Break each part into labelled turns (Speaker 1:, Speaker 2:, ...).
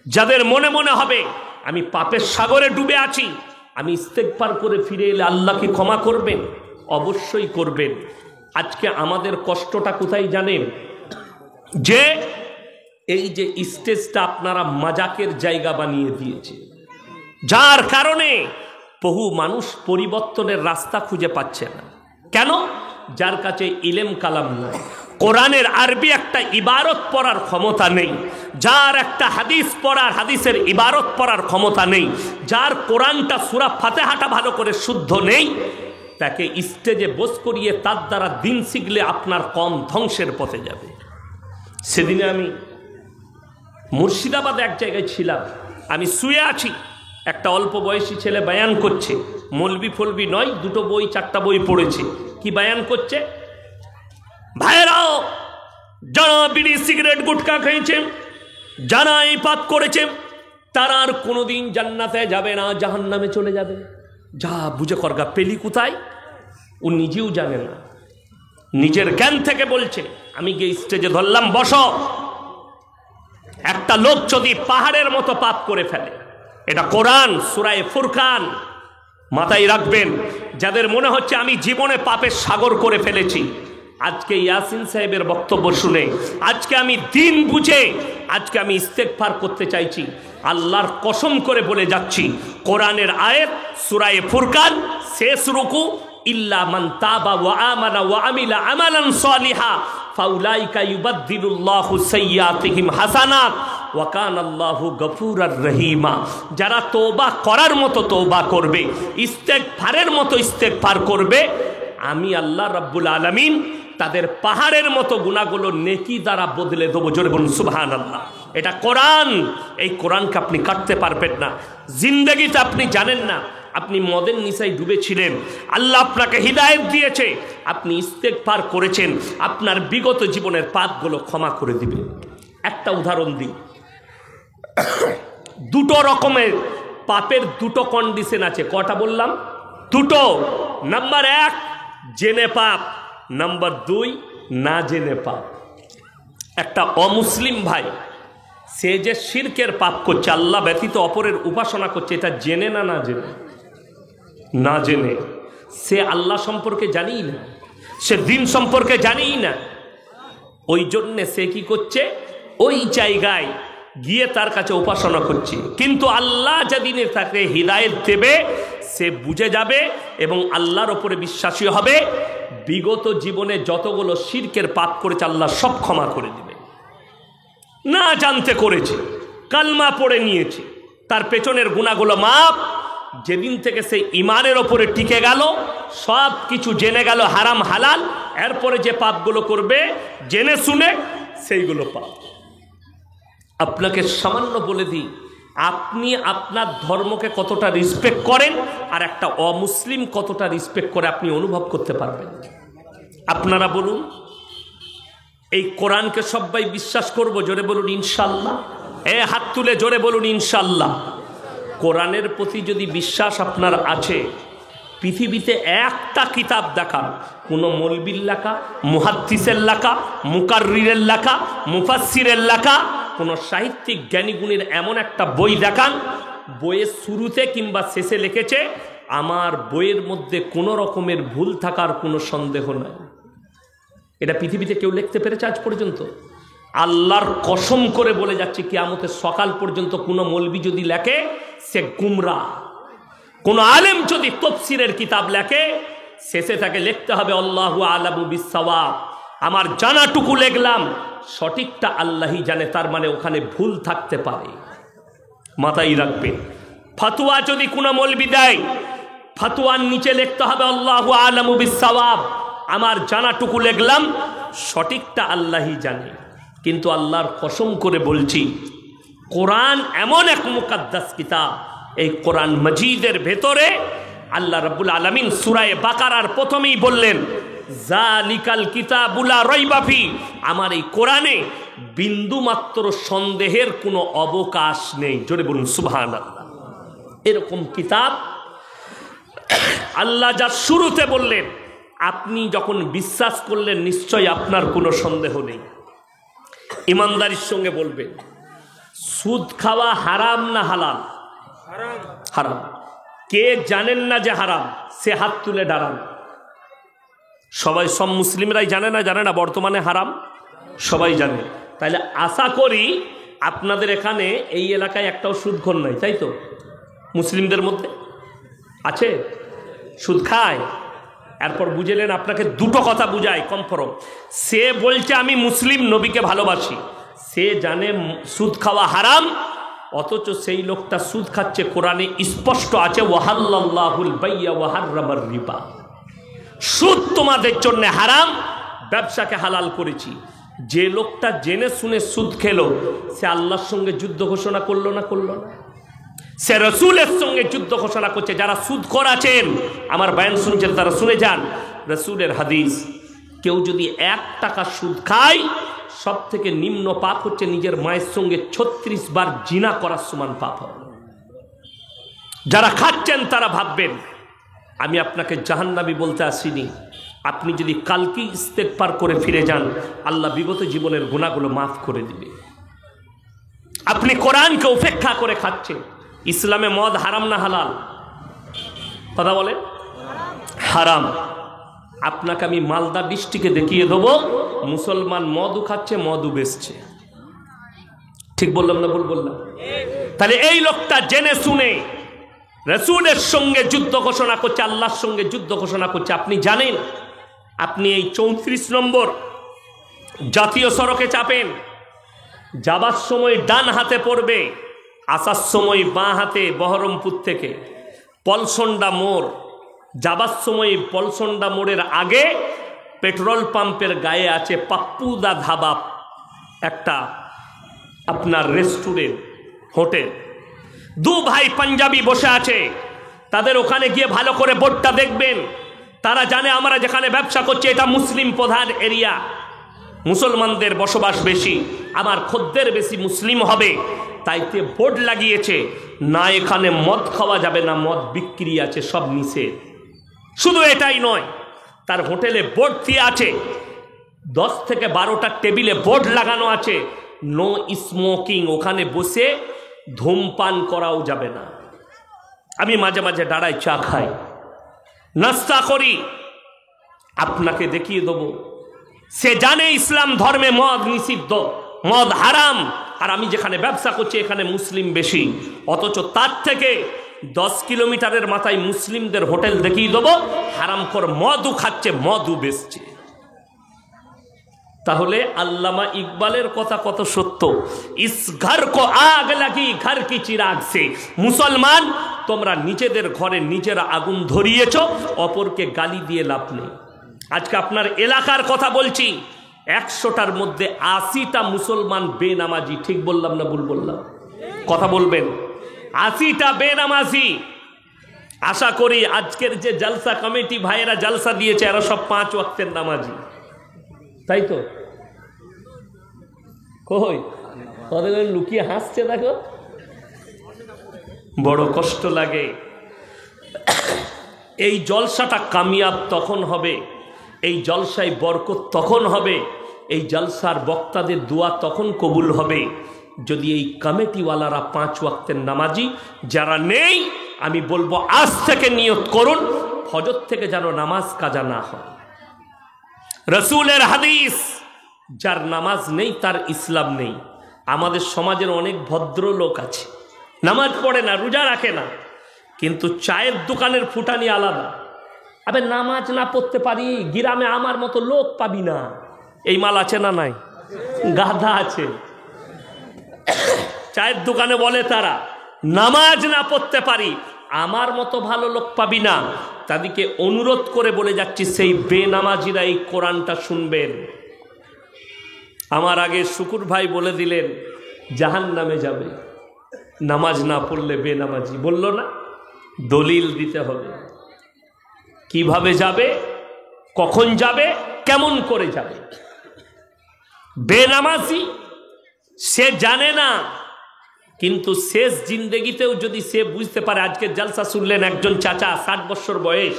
Speaker 1: যাদের মনে মনে হবে আমি পাপের সাগরে ডুবে আছি, আমি ইস্তেগফার করে ফিরে এলে আল্লাহ কি ক্ষমা করবেন? অবশ্যই করবেন। আজকে আমাদের কষ্টটা কোথায় জানেন? যে এই যে স্টেজটা আপনারা মাজাকের জায়গা বানিয়ে দিয়েছে, যার কারণে বহু মানুষ পরিবর্তনের রাস্তা খুঁজে পাচ্ছে না। কেন? যার কাছে ইলেম কালাম নাই, কোরআনের আরবি একটা ইবারত পড়ার ক্ষমতা নেই, যার একটা হাদিস পড়ার, হাদিসের ইবারত পড়ার ক্ষমতা নেই, যার কোরআনটা সূরা ফাতিহাটা ভালো করে শুদ্ধ নেই, তাকে স্টেজে বস করিয়ে তার দ্বারা দিন শিখলে আপনার কম ধ্বংসের পথে যাবে। সেদিনে আমি মুর্শিদাবাদ এক জায়গায় ছিলাম, আমি শুয়ে আছি, একটা অল্প বয়সী ছেলে বায়ান করছে, মলবি ফলবি নয়, দুটো বই চারটা বই পড়েছে। কি বায়ান করছে? ভাইরাও, যারা বিড়ি সিগারেট গুটখা খেয়েছে, যারা এই পাপ করেছে, তারা আর কোনোদিন জান্নাতে যাবে না, জাহান্নামে চলে যাবে। যা বুঝে করগা, পেলি কোথায়? ও নিজেও জানে না, নিজের জ্ঞান থেকে বলছে। আমি গিয়ে স্টেজে ধরলাম, বসো। একটা লোক যদি পাহাড়ের মতো পাপ করে ফেলে, এটা কোরআন সূরা ফুরকান, মাথায় রাখবেন। যাদের মনে হচ্ছে আমি জীবনে পাপের সাগর করে ফেলেছি, আজকে ইয়াসিন সাহেবের বক্তব্য শুনে, আজকে আমি দিন বুঝে, আজকে আমি ইস্তেগফার করতে চাইছি। আল্লাহর কসম করে বলে যাচ্ছি, কোরআনের আয়াত সূরা ফুরকান শেষ রুকু, ইল্লা মান তাবা ওয়া আমানা ওয়া আমিলা আমালান সালিহা ফাউলাইকা ইউবাদদিলুল্লাহু সাইয়্যাতিহিম হাসানাত ওয়া কানাল্লাহু গফুরার রহিমা। যারা তওবা করার মতো তওবা করবে, ইস্তেগফারের মতো ইস্তেগফার করবে, আমি আল্লাহ রাব্বুল আলামিন তাদের পাহাড়ের মতো গুনাহগুলো নেকি দ্বারা বদলে দেবো। জোরে বলুন সুবহানাল্লাহ। এটা কোরআন, এই কোরআনকে আপনি কাটতে পারবেন না। জিন্দেগিতে আপনি জানেন না, আপনি মদের নিশায় ডুবেছিলেন, আল্লাহ আপনাকে হিদায়াত দিয়েছে, আপনি ইস্তেগফার করেছেন, আপনার বিগত জীবনের পাপগুলো ক্ষমা করে দিবে। একটা উদাহরণ দিই, দুটো রকমের পাপের দুটো কন্ডিশন আছে। কটা বললাম? দুটো। নাম্বার 1 জেনে পাপ, নাম্বার 2 না জেনে পাপ। একটা অমুসলিম ভাই, সে যে শিরকের পাপ করছে, আল্লাহ ব্যতীত অপরের উপাসনা করছে, এটা জেনে না না জেনে? না জেনে। সে আল্লাহ সম্পর্কে জানিই না, সে দিন সম্পর্কে জানিই না। ওই জন্যে সে কি করছে? ওই জায়গায় গিয়ে তার কাছে উপাসনা করছে। কিন্তু আল্লাহ যেদিনে তাকে হিদায়াত দেবে, সে বুঝে যাবে এবং আল্লাহর ওপরে বিশ্বাসী হবে। বিগত জীবনে যতগুলো শিরকের পাপ করেছে, আল্লাহ সব ক্ষমা করে দিবে। না জানতে করেছে, কালমা পড়ে নিয়েছে, তার পেছনের গুনাহগুলো মাপ। যেদিন থেকে সে ইমানের ওপরে টিকে গেল, সব কিছু জেনে গেল হারাম হালাল, এরপরে যে পাপগুলো করবে জেনে শুনে, সেইগুলো পাপ। আপনাকে সামান্য বলে দিই, আপনি আপনার ধর্মকে কতটা রেসপেক্ট করেন আর একটা অমুসলিম কতটা রেসপেক্ট করে আপনি অনুভব করতে পারবেন। আপনারা বলুন, এই কোরআনকে সবাই বিশ্বাস করব? জোরে বলুন ইনশাল্লাহ। হাত তুলে জোরে বলুন ইনশাল্লাহ। কোরআনের প্রতি যদি বিশ্বাস আপনার আছে, পৃথিবীতে একটা কিতাব দেখান, কোনো মৌলবীর লেখা, মুহাদ্দিসের লেখা, মুকাররিরের লেখা, মুফাসসিরের লেখা, কোনো সাহিত্যিক জ্ঞানীগুণীর এমন একটা বই দেখান, বইয়ের শুরুতে কিংবা শেষে লিখেছে আমার বইয়ের মধ্যে কোনো রকমের ভুল থাকার কোনো সন্দেহ নাই। এটা পৃথিবীতে কেউ লিখতে পেরেছে আজ পর্যন্ত? আল্লাহর কসম করে বলে যাচ্ছে, কিয়ামতের সকাল পর্যন্ত কোনো মৌলবী যদি লেখে, সে গুমরাহ। কোন আলেম যদি তাফসীরের কিতাব লেখে, শেষে তাকে লিখতে হবে আল্লাহু আ'লামু বিস-সাওয়াব, আমার জানাটুকু লিখলাম, সঠিকটা আল্লাহই জানে। তার মানে ওখানে ভুল থাকতে পারে, মাথায় রাখবেন। ফতোয়া যদি কোনো মৌলবী দেয়, ফতোয়ার নিচে লিখতে হবে আল্লাহু আ'লামু বিস-সাওয়াব, আমার জানাটুকু লিখলাম, সঠিকটা আল্লাহই জানে। কিন্তু আল্লাহর কসম করে বলছি, কোরআন এমন এক মুকাদ্দাস কিতাব, এই কোরআন মজিদের ভেতরে আল্লাহ রাব্বুল আলামিন সূরা বাকারার প্রথমেই বললেন, যালিকাল কিতাবু লা রাইবা ফি, আমার এই কোরআনে বিন্দু মাত্র সন্দেহের কোনো অবকাশ নেই। জোরে বলুন সুবহানাল্লাহ। এরকম কিতাব আল্লাহ যা শুরুতে বললেন, আপনি যখন বিশ্বাস করলেন, নিশ্চয়ই আপনার কোনো সন্দেহ নেই। ইমানদারির সঙ্গে বলবেন, সুদ খাওয়া হারাম না হালাল? হারাম। কে জানেন না যে হারাম সে হাত তুলে দাঁড়ান। সবাই, সব মুসলিমরাই জানে না বর্তমানে হারাম? সবাই জানে। তাহলে আশা করি আপনাদের এখানে এই এলাকায় একটাও সুদখোর নাই, তাই তো? মুসলিমদের মধ্যে আছে সুদ খায়? এরপর বুঝলেন, আপনাকে দুটো কথা বুঝায় কমফরম। সে বলছে আমি মুসলিম, নবীকে ভালোবাসি, সে জানে সুদ খাওয়া হারাম, অথচ সেই লোকটা সুদ খাচ্ছে। কোরআনে স্পষ্ট আছে ওয়াহাল্লাল্লাহুল বাইয়া ওয়া হাররামার রিবা, সুদ তোমাদের জন্য হারাম, ব্যবসাকে হালাল করেছি। যে লোকটা জেনে শুনে সুদ খেলো সে আল্লাহর সঙ্গে যুদ্ধ ঘোষণা করলো না? সে রসুলের সঙ্গে যুদ্ধ ঘোষণা করছে। যারা সুদখোর আছেন, আমার বয়ান শুনছেন, তারা শুনে যান রসুলের হাদিস, কেউ যদি 1 টাকা সুদ খায়, সব থেকে নিম্ন পাপ হচ্ছে নিজের মায়ের সঙ্গে 36 বার জিনা করার সমান পাপ হবে। যারা খাচ্ছেন তারা ভাববেন আমি আপনাকে জাহান্নামী বলতে আসিনি। আপনি যদি কালকে ইস্তেগফার করে ফিরে যান, আল্লাহ বিগত জীবনের গুনাহগুলো মাফ করে দিবে। আপনি কোরআনকে উপেক্ষা করে খাচ্ছেন। ইসলামে মদ হারাম না হালাল? কথা বলে হারাম। আপনাকে আমি মালদা ডিস্ট্রিক্টে দেখিয়ে দেবো, মুসলমান মদও খাচ্ছে, মদও বেচছে। ঠিক বললাম না ভুল বললাম? তাহলে এই লোকটা জেনে শুনে রসুলের সঙ্গে যুদ্ধ ঘোষণা করছে, আল্লাহর সঙ্গে যুদ্ধ ঘোষণা করছে। আপনি জানেন, আপনি এই 34 নম্বর জাতীয় সড়কে চাপেন, যাবার সময় ডান হাতে পড়বে, আসার সময় বাঁ হাতে বহরমপুর থেকে পলসন্ডা মোড়। যাবার সময় পলসন্ডা মোড়ের আগে পেট্রোল পাম্পের গায়ে আছে পাপ্পুদা ধাবা, একটা আপনার রেস্টুরেন্ট, হোটেল। 2 ভাই পাঞ্জাবি বসে আছে, তাদের ওখানে গিয়ে ভালো করে বোর্ডটা দেখবেন। তারা জানে আমরা যেখানে ব্যবসা করছি এটা মুসলিম প্রধান এরিয়া, মুসলমানদের বসবাস বেশি, আমার খদ্দের বেশি মুসলিম হবে, তাইতে বোর্ড লাগিয়েছে না এখানে মদ খাওয়া যাবে না, মদ বিক্রি আছে, সব নিষেধ। শুধু এটাই নয়, তার হোটেলে বোর্ড দিয়ে আছে, 10 থেকে 12টা টেবিলে বোর্ড লাগানো আছে নো স্মোকিং, ওখানে বসে ধূমপান করাও যাবে না। আমি মাঝে মাঝে দাঁড়াই, চা খাই, নাস্তা করি, আপনাকে দেখিয়ে দেবো। সে জানে ইসলাম ধর্মে মদ নিষিদ্ধ, মদ হারাম, আর আমি যেখানে ব্যবসা করছি এখানে মুসলিম বেশি, অথচ তার থেকে 10 কিলোমিটারের মাথায় মুসলিমদের হোটেল দেখিয়ে দেবো, হারামখোর মদও খাচ্ছে, মদও বেচছে। তাহলে আল্লামা ইকবালের কথা কত সত্য, ইস ঘর কো আগ লাগি ঘর কি চিরাগ সে। মুসলমান, তোমরা নিজেদের ঘরে নিজেরা আগুন ধরিয়েছ, অপরকে গালি দিয়ে লাভ নেই। আজকে আপনার এলাকার কথা বলছি, 100টার মধ্যে 80টা মুসলমান বেনামাজি। ঠিক বললাম না ভুল বললাম? কথা বলবেন। 80টা বেনামাজি। আশা করি আজকের যে জলসা কমিটি ভাইয়েরা জলসা দিয়েছে এরা সব 5 ওয়াক্তের নামাজি, তাই তো? কই তাদের লুকিয়ে হাসছে দেখো, বড় কষ্ট লাগে। এই জলসাটা কামিয়াব তখন হবে, এই জলসায় বরকত তখন হবে, এই জলসার বক্তাদের দোয়া তখন কবুল হবে যদি এই কমিটিওয়ালারা 5 ওয়াক্তের নামাজি যারা নেই, আমি বলবো আজ থেকে নিয়ত করুন ফজর থেকে যেন নামাজ কাজা না হয়। রসুলের হাদিস, যার নামাজ নেই তার ইসলাম নেই। আমাদের সমাজের অনেক ভদ্র লোক আছে, নামাজ পড়ে না, রোজা রাখে না, কিন্তু চায়ের দোকানের ফুটানি আলাদা। আবে নামাজ না পড়তে পারি, গ্রামে আমার মতো লোক পাবি না। এই মাল আছে না নাই? গাধা আছে। চায়ের দোকানে বলে তারা নামাজ না পড়তে পারি, আমার মতো ভালো লোক পাবি না। তাদেরকে অনুরোধ করে বলে যাচ্ছি, সেই বেনামাজিরা এই কোরআনটা শুনবেন। আমার আগে শুকুর ভাই বলে দিলেন জাহান্নামে যাবে নামাজ না পড়লে বেনামাজি। বলল না? দলিল দিতে হবে, কিভাবে যাবে, কখন যাবে, কেমন করে যাবে। বেনামাজি সে জানে না, কিন্তু শেষ জিন্দেগিতেও যদি সে বুঝতে পারে, আজকে জলসা শুনলেন একজন চাচা 60 বছর বয়স,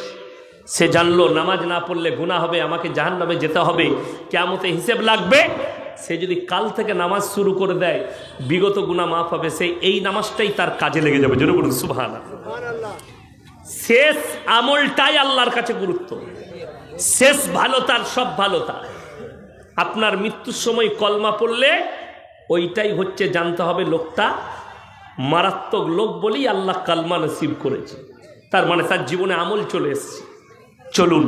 Speaker 1: সে জানলো নামাজ না পড়লে গুনাহ হবে, আমাকে জাহান্নামে যেতে হবে, কিয়ামতে হিসেব লাগবে, সে যদি কাল থেকে নামাজ শুরু করে দেয় বিগত গুনাহ মাফ হবে, সে এই নামাজটাই তার কাজে লেগে যাবে। জোরে বলুন সুবহানাল্লাহ। শেষ আমলটাই আল্লাহর কাছে গুরুত্ব, শেষ ভালো তার, সব ভালো তার। আপনার মৃত্যুর সময় কলমা পড়লে ওইটাই হচ্ছে, জানতে হবে লোকটা মারাত্মক লোক বলেই আল্লাহ কালমা নসিব করেছে, তার মানে তার জীবনে আমল চলে এসছে। চলুন,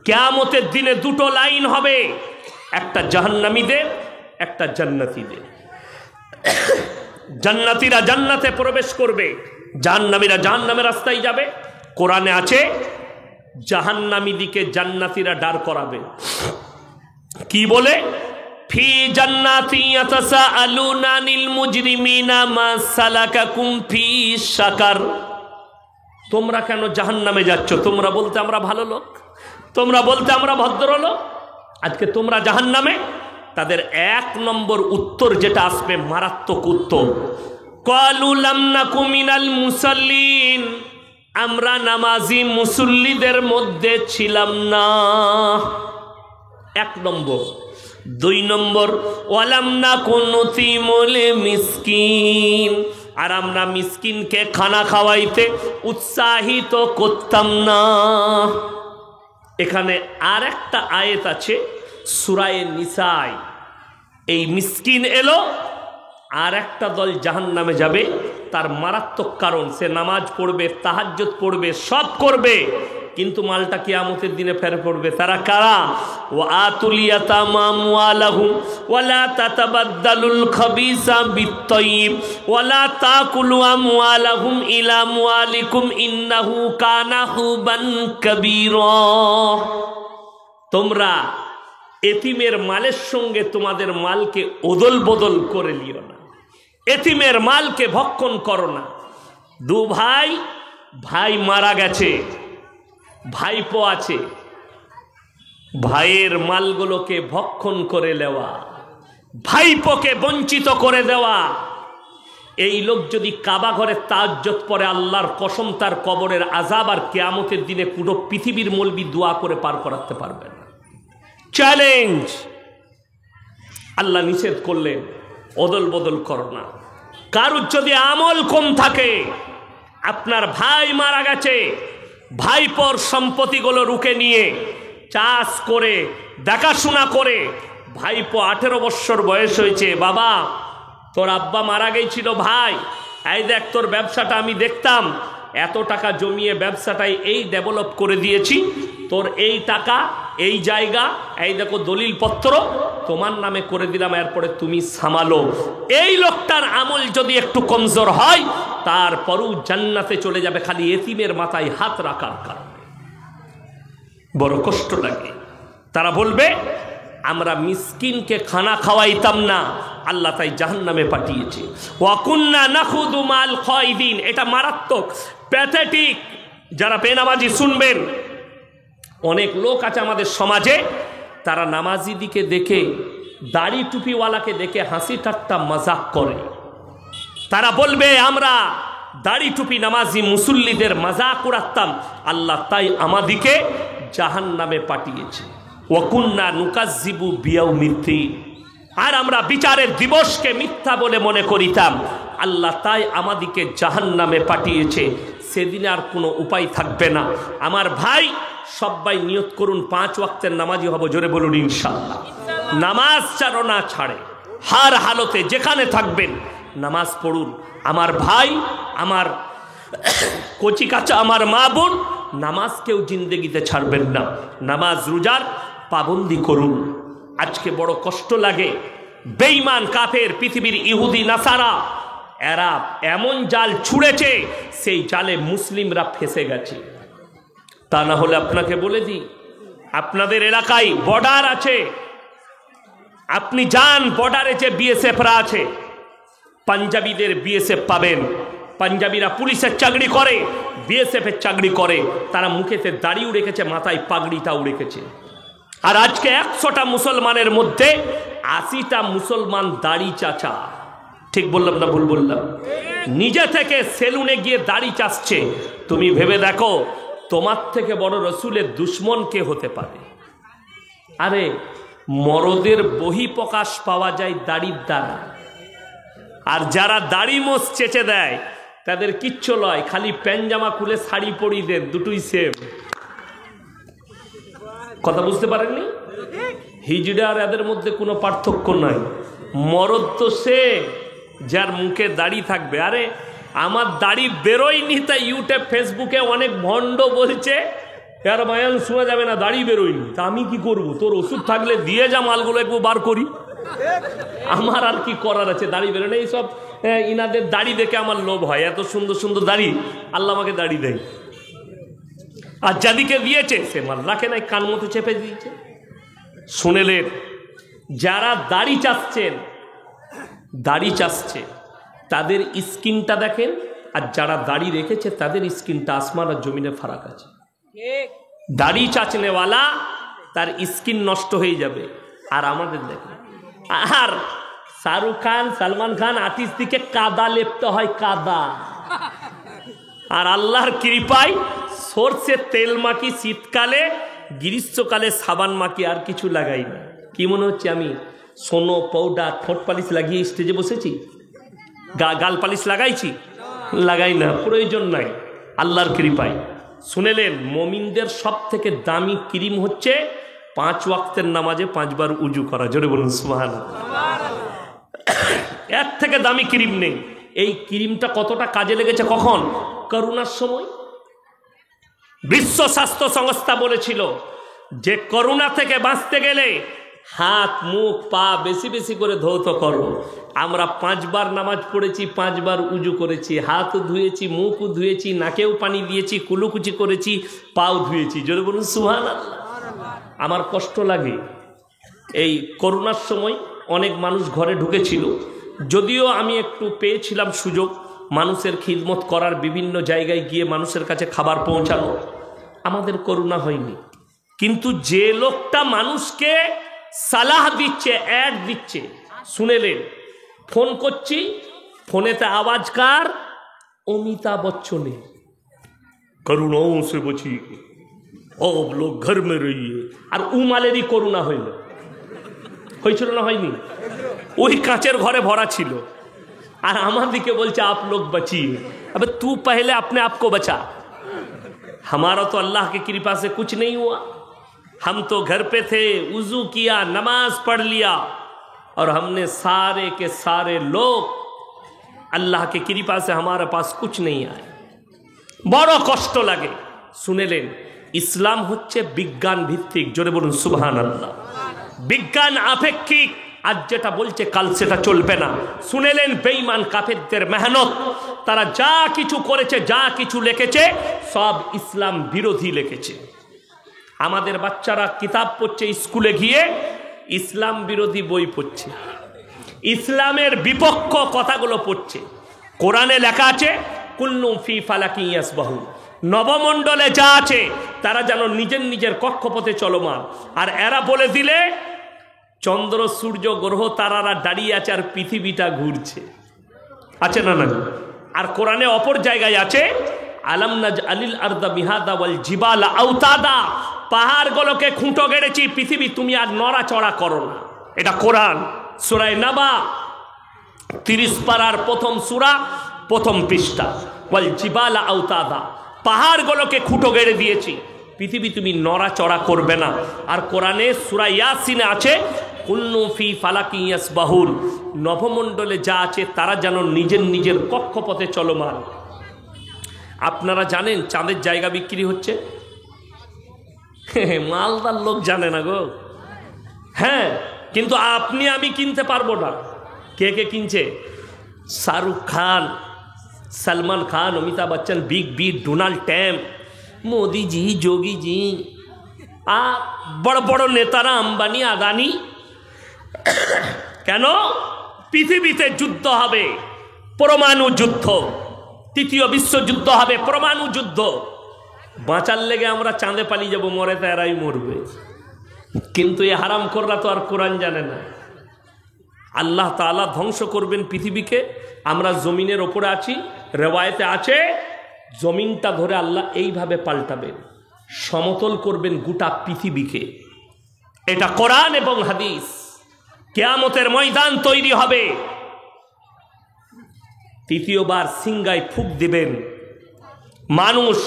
Speaker 1: কিয়ামতের দিনে দুটো লাইন হবে, একটা জাহান্নামীদের, একটা জান্নাতীদের। জান্নাতীরা জান্নাতে প্রবেশ করবে, জাহান্নামীরা জাহান্নামের রাস্তায় যাবে। কোরআনে আছে জাহান্নামীদিকে জান্নাতীরা দাঁড় করাবে, কি বলে? ফি জান্নাতি ইয়াতাসাআলুনা আনিল মুজরিমিনা মা সালাকাকুম ফি সাকার। তোমরা কেন জাহান্নামে যাচ্ছ? তোমরা বলতে আমরা ভালো লোক, তোমরা বলতে আমরা ভদ্রলোক, আজকে তোমরা জাহান্নামে। তাদের এক নম্বর উত্তর যেটা আসবে, মারাত্মক উত্তর, ক্বালু লাম নাকু মিনাল মুসাল্লিন, আমরা নামাজি মুসল্লিদের মধ্যে ছিলাম না, এক নম্বর। দুই নম্বর, ওয়ালাম নাকু নুতিমুল মিসকিন, আর আমরা মিসকিনকে খানা খাওয়াইতে উৎসাহিত করতাম না। এখানে আর একটা আয়াত আছে সূরায়ে নিসায়, এই মিসকিন এলো, আর একটা দল জাহান্নামে যাবে। তার মারাত্মক কারণ, সে নামাজ পড়বে, তাহাজ্জুদ পড়বে, সব করবে, কিন্তু মালটা কিয়ামতের দিনে ফেরে পড়বে। তারা কারা? ওয়া আতুল ইয়াতামা আমওয়ালাহুম ওয়া লা তাতাবাদদালুল খাবিসা বিত-তাইয়িব ওয়া লা তাকুলু আমওয়ালাহুম ইলা আমওয়ালিকুম ইন্নাহু কানা হুবান কাবীরা। তোমরা এতিমের মালের সঙ্গে তোমাদের মালকে ওদল বদল করে নিও না, এতিমের মালকে ভক্ষণ করো না। দু ভাই, ভাই মারা গেছে, ভাইপো আছে, ভাইয়ের মালগুলোকে ভক্ষণ করে নেওয়া, ভাইপোকে বঞ্চিত করে দেওয়া। এই লোক যদি কাবা ঘরে তাহাজ্জুদ পড়ে, আল্লাহর কসম তার কবরের আযাব আর কিয়ামতের দিনে পুরো পৃথিবীর মলবি দোয়া করে পার করাতে পারবে না। চ্যালেঞ্জ, আল্লাহ নিষেধ করলেন অদল বদল করো না। কারুর যদি আমল কম থাকে, আপনার ভাই মারা গেছে, ভাইপোর সম্পত্তিগুলো রুখে নিয়ে চাষ করে দেখাশোনা করে, ভাইপো 18 বছর বয়স হয়েছে, বাবা তোর আব্বা মারা গেছিল, ভাই এই দেখ তোর ব্যবসাটা আমি দেখতাম, এত টাকা জমিয়ে ব্যবসাটাই এই ডেভেলপ করে দিয়েছি, তোর এই টাকা, এই জায়গা, এই দেখো দলিলপত্র তোমার নামে করে দিলাম, এরপরে তুমি সামালো। এই লোকটার আমল যদি একটু কমজোর হয়, তারপরও জান্নাতে চলে যাবে, খালি এতিমের মাথায় হাত রাখার কারণে। বড় কষ্ট লাগে। তারা বলবে আমরা মিসকিনকে খানা খাওয়াইতাম না, আল্লাহ তাই জাহান্নামে পাঠিয়েছে। ওয়া কুন্না নাখুদু মাল খায়দিন, এটা মারাত্মক, প্যাথেটিক। যারা বেনামাজি শুনবেন, অনেক লোক আছে আমাদের সমাজে, তারা নামাজি দিকে দেখে, দাড়ি টুপিওয়ালাকে দেখে হাসি ঠাট্টা মজাক করে। তারা বলবে আমরা দাড়ি টুপি নামাজি মুসল্লিদের মজাক উড়াতাম, আল্লাহ তাই আমাদিকে জাহান্নামে পাঠিয়েছে। ওয়া কুন্না নুকাজ্জিবু বিয়াউমিদ্দিন, আর আমরা বিচারের দিবসকে মিথ্যা বলে মনে করিতাম, আল্লাহ তাই আমাদিকে জাহান্নামে পাঠিয়েছে। সেদিন আর কোনো উপায় থাকবে না। আমার ভাই, সবাই নিয়ত করুন 5 ওয়াক্তের নামাজি হব, জোরে বলুন ইনশাআল্লাহ। নামাজ ছাড়ো না ছাড়ে, হার হালতে যেখানে থাকবেন নামাজ পড়ুন। আমার ভাই, আমার কচি কাঁচা আমার মা বোন, নামাজ কেউ জিন্দেগিতে ছাড়বেন না। নামাজ রোজার পাবন্দি করুন। আজকে বড় কষ্ট লাগে, বেঈমান কাফের পৃথিবীর ইহুদি নাসারা এরা এমন জাল ছুঁড়েছে, সেই জালে মুসলিমরা ফেসে গেছে। তা না হলে আপনাকে বলে দিই, আপনাদের এলাকায় বর্ডার আছে, আপনি যান বর্ডারে, যে বিএসএফরা আছে, পাঞ্জাবিদের বিএসএফ পাবেন। পাঞ্জাবিরা পুলিশের চাকরি করে, বিএসএফের চাকরি করে, তারা মুখেতে দাড়িও রেখেছে, মাথায় পাগড়িটাও রেখেছে। আর আজকে 100টা মুসলমানের মধ্যে 80টা মুসলমান দাড়ি চাচা। ঠিক বললাম না ভুল বললাম? নিজে থেকে সেলুনে গিয়ে দাড়ি চাচ্ছে। তুমি ভেবে দেখো, তোমার থেকে বড় রসুলের দুশ্মন কে হতে পারে? আরে মরদের বহিঃপ্রকাশ পাওয়া যায় দাড়ির দ্বারা। আর যারা দাড়ি মোছ চেঁচে দেয় তাদের কিচ্ছু লয়, খালি প্যান্ট জামা খুলে শাড়ি পরিয়ে দেন, দুটোই সেম। কথা বুঝতে পারেননি? হিজড়া আর এদের মধ্যে কোনো পার্থক্য নাই। মরদ তো সে যার মুখে দাড়ি থাকবে। আরে আমার দাড়ি বেরোয়নি তাই ইউটিউব ফেসবুকে অনেক ভণ্ড বলছে আর মায়ান শোনা যাবে না, দাড়ি বেরোয়নি। তা আমি কি করব? তোর ওষুধ থাকলে দিয়ে যা, মালগুলো একটু বার করি। আমার আর কি করার আছে? দাড়ি বেরোয় না। এইসব ইনাদের দাড়ি দেখে আমার লোভ হয়, এত সুন্দর সুন্দর দাড়ি, আল্লাহ আমাকে দাড়ি দেয়। আর যাদিকে দিয়েছে সে মাল রাখে নাই, কান মতো চেপে দিয়েছে। শুনেলেন, যারা দাড়ি চাচ্ছে তাদের স্কিনটা দেখেন, আর যারা দাড়ি রেখেছে তাদের স্কিনটা আসমান আর জমিনে ফারাক আছে। দাড়ি চাচনেওয়ালা তার স্কিন নষ্ট হয়ে যাবে। আর আমাদের দেখেন, আর শাহরুখ খান, সালমান খান আর্টিস্ট দিকে কাদা লেপতে হয়, কাদা। আর আল্লাহর কৃপায় সরষের তেল মাখি শীতকালে, গ্রীষ্মকালে সাবান মাখি, আর কিছু লাগাই না। কি মনে হচ্ছে আমি সোনো, পাউডার, ঠোঁট পালিশ লাগিয়ে স্টেজে বসেছি? গাল পালিশ লাগাইছি? লাগাই না, প্রয়োজন নাই, আল্লাহর কৃপায়। শুনেলেন, মুমিনদের সব থেকে দামি ক্রিম হচ্ছে 5 ওয়াক্তের নামাজে 5 বার উজু করা। জোরে বলুন সুবহানাল্লাহ। এর থেকে দামি ক্রিম নেই। এই ক্রিমটা কতটা কাজে লেগেছে কখন? করোনার সময়। বিশ্ব স্বাস্থ্য সংস্থা বলেছিল যে করোনা থেকে বাঁচতে গেলে হাত, মুখ, পা বেশি বেশি করে ধৌত করো। আমরা 5 বার নামাজ পড়েছি, 5 বার উজু করেছি, হাত ধুয়েছি, মুখও ধুয়েছি, নাকেও পানি দিয়েছি, কুলুকুচি করেছি, পাও ধুয়েছি। জোরে বলুন সুবহানাল্লাহ। আমার কষ্ট লাগে, এই করোনার সময় অনেক মানুষ ঘরে ঢুকেছিল, যদিও আমি একটু পেয়েছিলাম সুযোগ মানুষের খিদমত করার, বিভিন্ন জায়গায় গিয়ে মানুষের কাছে খাবার পৌঁছানো। আমাদের করোনা হয়নি, কিন্তু যে লোকটা মানুষকে সালাহ দিচ্ছে, অ্যাড দিচ্ছে, শুনেলেন, ফোন করছি, ফোনেতে আওয়াজ কার? অমিতাভ বচ্চনের। করোনাও সে বচি, अब लोग घर में रहिए। আর উমালেরই করোনা হয়েছিল না হয়নি? ওই কাঁচের ঘরে ভরা ছিল, আর আমাদেরকে বলছে आप लोग बचिए। अबे तू पहले अपने आप को बचा। हमारा तो अल्लाह की कृपा से कुछ नहीं हुआ, हम तो घर पे थे, वुजू किया, नमाज पढ़ लिया, और हमने सारे के सारे लोग अल्लाह की कृपा से हमारे पास कुछ नहीं आए। बड़ा कष्ट लगे। শুনেলেন, ইসলাম হচ্ছে বিজ্ঞান ভিত্তিক। জোরে বলুন সুবহানাল্লাহ। বিজ্ঞান আপেক্ষিক, আজ যেটা বলছে কাল সেটা চলবে না। শুনেলেন, বেঈমান কাফেরদের মেহনত, তারা যা কিছু করেছে, যা কিছু লিখেছে, সব ইসলাম বিরোধী লিখেছে। আমাদের বাচ্চারা কিতাব পড়ছে, স্কুলে গিয়ে ইসলাম বিরোধী বই পড়ছে, ইসলামের বিপক্ষ কথাগুলো পড়ছে। কোরআনে লেখা আছে কুল্লুম ফি ফালাকি ইয়াসবাহুন, নবমণ্ডলে যা আছে তারা যেন নিজের নিজের কক্ষপথে চলমান। আর এরা বলে দিলে চন্দ্র, সূর্য, গ্রহ, তারারা দাঁড়িয়ে আছে আর পৃথিবীটা ঘুরছে। আছে না? না। আর কোরআনে অপর জায়গায় আছে আলাম নাজআলিল আরদা মিহাদা ওয়াল জিবালা আওতাদা, পাহাড়গুলোকে খুঁটো গেড়েছি, পৃথিবী তুমি আর নড়াচড়া করো না। এটা কোরআন, সূরা নাবা 30 পারার প্রথম সূরা, প্রথম পৃষ্ঠা। ওয়াল জিবালা আওতাদা, পাহাড়গুলোকে খুঁটো গেড়ে দিয়েছি, পৃথিবী তুমি নড়াচড়া করবে না। আর কোরআনে সূরা ইয়াসিনে আছে কুল্লু ফি ফালাকি ইয়াসবাহুন, নভমণ্ডলে যা আছে তারা যেন নিজের নিজের কক্ষপথে চলমান। আপনারা জানেন চাঁদের জায়গা বিক্রি হচ্ছে? মালদার লোক জানে না গো। হ্যাঁ, কিন্তু আপনি আমি কিনতে পারবো না। কে কে কিনছে? Shahrukh Khan, Salman Khan, Amitabh Bachchan, big B, Donald Trump, Modi ji, Jogi ji, बड़ बड़ नेतारा, अंबानी, आदानी। কেন? পৃথিবীতে যুদ্ধ হবে, পরমাণু যুদ্ধ, তৃতীয় বিশ্বযুদ্ধ হবে, পরমাণু যুদ্ধ। বাঁচার লেগে আমরা চাঁদে পালিয়ে যাব, মরে তো এরাই মরবে। কিন্তু এই হারামখোররা তো আর কোরআন জানে না। আল্লাহ তাআলা ধ্বংস করবেন পৃথিবীকে, আমরা জমিনের ওপরে আছি। রেওয়ায়েতে আছে জমিনটা ধরে আল্লাহ এইভাবে পাল্টাবেন, সমতল করবেন গোটা পৃথিবীকে। এটা কোরআন এবং হাদিস। কিয়ামতের ময়দান তৈরি হবে, তৃতীয়বার সিংগায় ফুঁক দিবেন, মানুষ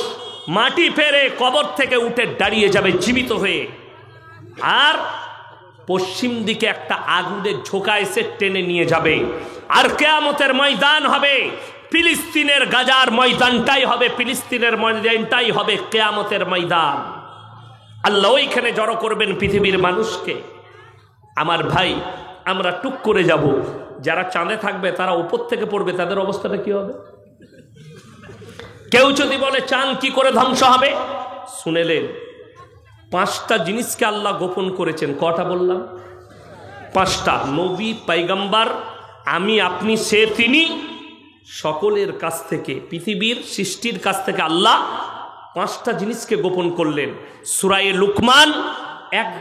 Speaker 1: মাটি ফেরে কবর থেকে উঠে দাঁড়িয়ে যাবে জীবিত হয়ে, আর পশ্চিম দিকে একটা আগুনের ঝোঁকা এসে টেনে নিয়ে যাবে। আর কিয়ামতের ময়দান হবে ফিলিস্তিনের গাজার ময়দানটাই হবে, ফিলিস্তিনের ময়দানটাই হবে কিয়ামতের ময়দান। আল্লাহ ওইখানে জড়ো করবেন পৃথিবীর মানুষকে। আমার ভাই, আমরা টুক করে যাব, যারা চাঁদে থাকবে তারা উপর থেকে পড়বে, তাদের অবস্থাটা কি হবে? কেউ যদি বলে চাঁদ কি করে ধ্বংস হবে, শুনেলেন, 5টা জিনিসকে আল্লাহ গোপন করেছেন। কটা বললাম? 5টা। নবী, পয়গম্বর, আমি, আপনি, সে, তিনি, সকলের কাছ থেকে, পৃথিবীর সৃষ্টির কাছ থেকে আল্লাহ 5টা জিনিসকে গোপন করলেন। সূরা লুকমান 1